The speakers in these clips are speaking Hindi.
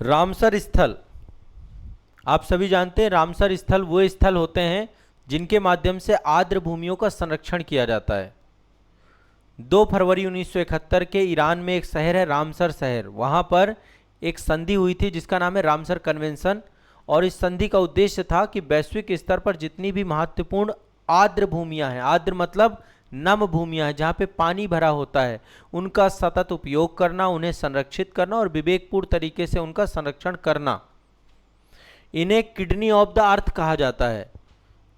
रामसर स्थल, आप सभी जानते हैं रामसर स्थल वो स्थल होते हैं जिनके माध्यम से आर्द्र भूमियों का संरक्षण किया जाता है। 2 फरवरी 1971 के ईरान में एक शहर है रामसर शहर, वहाँ पर एक संधि हुई थी जिसका नाम है रामसर कन्वेंशन। और इस संधि का उद्देश्य था कि वैश्विक स्तर पर जितनी भी महत्वपूर्ण आर्द्र भूमियाँ हैं, आर्द्र मतलब नम भूमियाँ हैं जहाँ पे पानी भरा होता है, उनका सतत उपयोग करना, उन्हें संरक्षित करना और विवेकपूर्ण तरीके से उनका संरक्षण करना। इन्हें किडनी ऑफ द अर्थ कहा जाता है।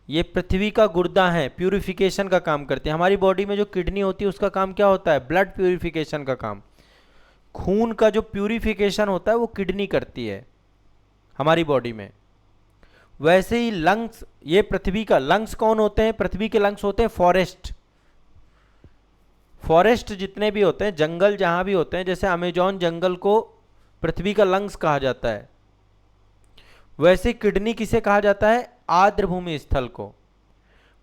ये पृथ्वी का गुर्दा है, प्यूरिफिकेशन का काम करते हैं। हमारी बॉडी में जो किडनी होती है उसका काम क्या होता है? ब्लड प्यूरिफिकेशन का काम। खून का जो प्यूरिफिकेशन होता है वो किडनी करती है हमारी बॉडी में। वैसे ही लंग्स, ये पृथ्वी का लंग्स कौन होते हैं? पृथ्वी के लंग्स होते हैं फॉरेस्ट। फॉरेस्ट जितने भी होते हैं, जंगल जहां भी होते हैं, जैसे अमेजॉन जंगल को पृथ्वी का लंग्स कहा जाता है, वैसे किडनी किसे कहा जाता है? आर्द्र भूमि स्थल को।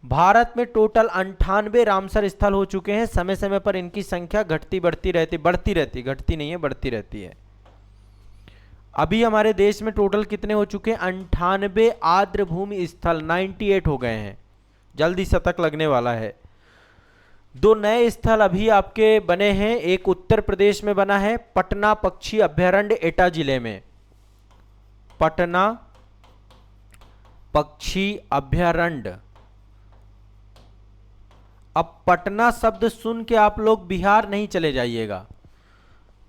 भारत में टोटल 98 रामसर स्थल हो चुके हैं। समय समय पर इनकी संख्या घटती बढ़ती रहती, घटती नहीं है, बढ़ती रहती है। अभी हमारे देश में टोटल कितने हो चुके हैं? 98 आर्द्र भूमि स्थल, 98 हो गए हैं। जल्दी शतक लगने वाला है। 2 नए स्थल अभी आपके बने हैं। एक उत्तर प्रदेश में बना है, पटना पक्षी अभ्यारण्य एटा जिले में। पटना पक्षी अभ्यारण्य। अब पटना शब्द सुन के आप लोग बिहार नहीं चले जाइएगा।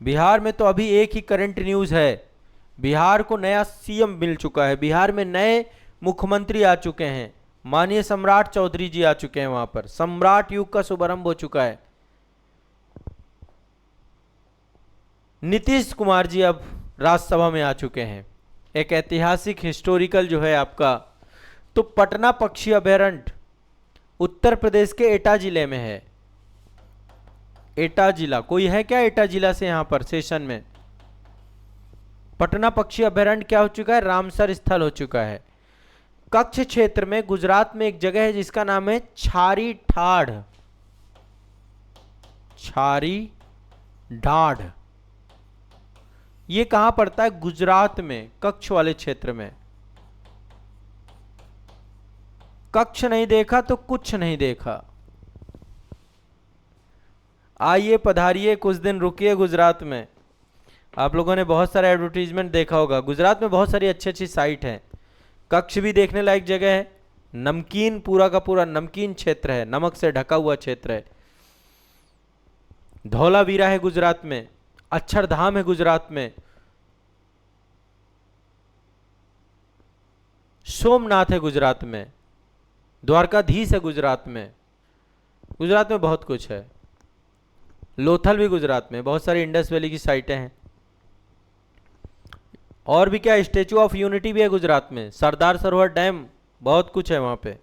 बिहार में तो अभी एक ही करंट न्यूज है, बिहार को नया सीएम मिल चुका है, बिहार में नए मुख्यमंत्री आ चुके हैं, माननीय सम्राट चौधरी जी आ चुके हैं। वहां पर सम्राट युग का शुभारंभ हो चुका है। नीतीश कुमार जी अब राज्यसभा में आ चुके हैं। एक ऐतिहासिक हिस्टोरिकल जो है आपका। तो पटना पक्षी अभयारण्य उत्तर प्रदेश के एटा जिले में है। एटा जिला, कोई है क्या एटा जिला से यहां पर सेशन में? पटना पक्षी अभयारण्य क्या हो चुका है? रामसर स्थल हो चुका है। कच्छ क्षेत्र में गुजरात में एक जगह है जिसका नाम है छारी ठाढ़। छारी ढाढ़, ये कहां पड़ता है? गुजरात में, कच्छ वाले क्षेत्र में। कच्छ नहीं देखा तो कुछ नहीं देखा। आइए पधारिए, कुछ दिन रुकिए गुजरात में। आप लोगों ने बहुत सारा एडवर्टीजमेंट देखा होगा। गुजरात में बहुत सारी अच्छी अच्छी साइट हैं। कच्छ भी देखने लायक जगह है। नमकीन, पूरा का पूरा नमकीन क्षेत्र है, नमक से ढका हुआ क्षेत्र है। धौलावीरा है गुजरात में, अक्षरधाम है गुजरात में, सोमनाथ है गुजरात में, द्वारकाधीश है गुजरात में। गुजरात में बहुत कुछ है। लोथल भी गुजरात में, बहुत सारी इंडस वैली की साइटें हैं। और भी क्या, स्टेचू ऑफ यूनिटी भी है गुजरात में, सरदार सरोवर डैम, बहुत कुछ है वहां पे।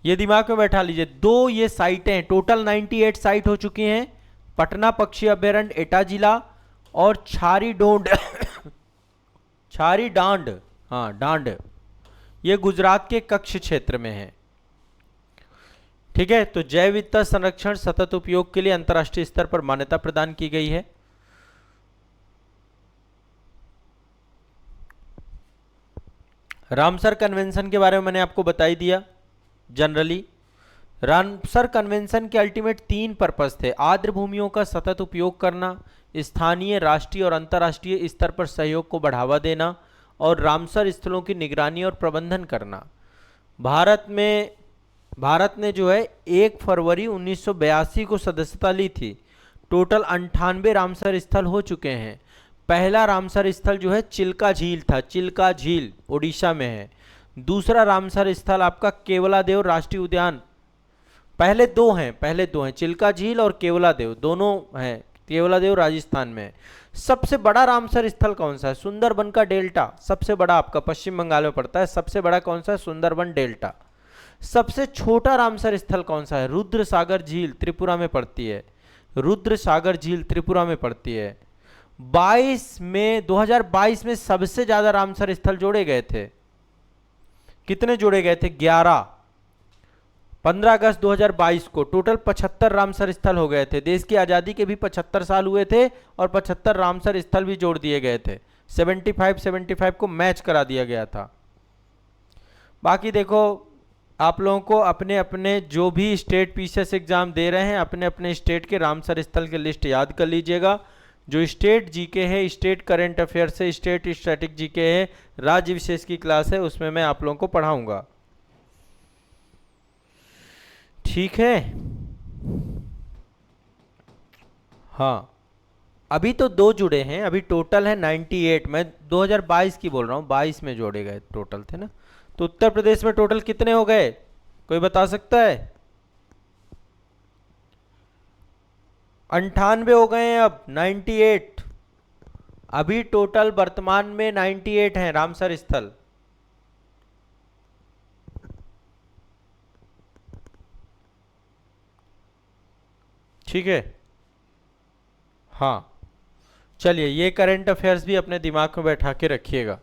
ये दिमाग में बैठा लीजिए। 2 ये साइटें, टोटल 98 साइट हो चुकी हैं। पटना पक्षी अभ्यारण्य एटा जिला और छारी डोंड छारी डांड, हाँ डांड, ये गुजरात के कच्छ क्षेत्र में है। ठीक है। तो जैव विविधता संरक्षण सतत उपयोग के लिए अंतर्राष्ट्रीय स्तर पर मान्यता प्रदान की गई है। रामसर कन्वेंशन के बारे में मैंने आपको बता ही दिया जनरली। रामसर कन्वेंशन के अल्टीमेट 3 पर्पस थे: आर्द्र भूमियों का सतत उपयोग करना, स्थानीय, राष्ट्रीय और अंतर्राष्ट्रीय स्तर पर सहयोग को बढ़ावा देना और रामसर स्थलों की निगरानी और प्रबंधन करना। भारत ने जो है 1 फरवरी 1982 को सदस्यता ली थी। टोटल 98 रामसर स्थल हो चुके हैं। पहला रामसर स्थल जो है चिल्का झील था, चिल्का झील ओडिशा में है। दूसरा रामसर स्थल आपका केवलादेव राष्ट्रीय उद्यान, पहले दो हैं, चिल्का झील और केवलादेव दोनों हैं। केवलादेव राजस्थान में है। सबसे बड़ा रामसर स्थल कौन सा है? सुंदरबन का डेल्टा सबसे बड़ा आपका पश्चिम बंगाल में पड़ता है। सबसे बड़ा कौन सा है? सुंदरबन डेल्टा। सबसे छोटा रामसर स्थल कौन सा है? रुद्र सागर झील त्रिपुरा में पड़ती है। रुद्र सागर झील त्रिपुरा में पड़ती है। 2022 में सबसे ज्यादा रामसर स्थल जोड़े गए थे। कितने जोड़े गए थे? 11। 15 अगस्त 2022 को टोटल 75 रामसर स्थल हो गए थे। देश की आज़ादी के भी 75 साल हुए थे और 75 रामसर स्थल भी जोड़ दिए गए थे। 75 को मैच करा दिया गया था। बाकी देखो, आप लोगों को अपने अपने जो भी स्टेट पीसीएस एग्जाम दे रहे हैं, अपने अपने स्टेट के रामसर स्थल की लिस्ट याद कर लीजिएगा। जो स्टेट जीके है, स्टेट करंट अफेयर्स है, स्टेट स्टैटिक जीके है, राज्य विशेष की क्लास है, उसमें मैं आप लोगों को पढ़ाऊंगा। ठीक है। हाँ, अभी तो 2 जुड़े हैं, अभी टोटल है 98। मैं 2022 की बोल रहा हूँ, 22 में जोड़े गए टोटल थे ना। तो उत्तर प्रदेश में टोटल कितने हो गए, कोई बता सकता है? 98 हो गए हैं अब, 98। अभी टोटल वर्तमान में 98 हैं रामसर स्थल। ठीक है। हाँ, चलिए ये करंट अफेयर्स भी अपने दिमाग में बैठा के रखिएगा।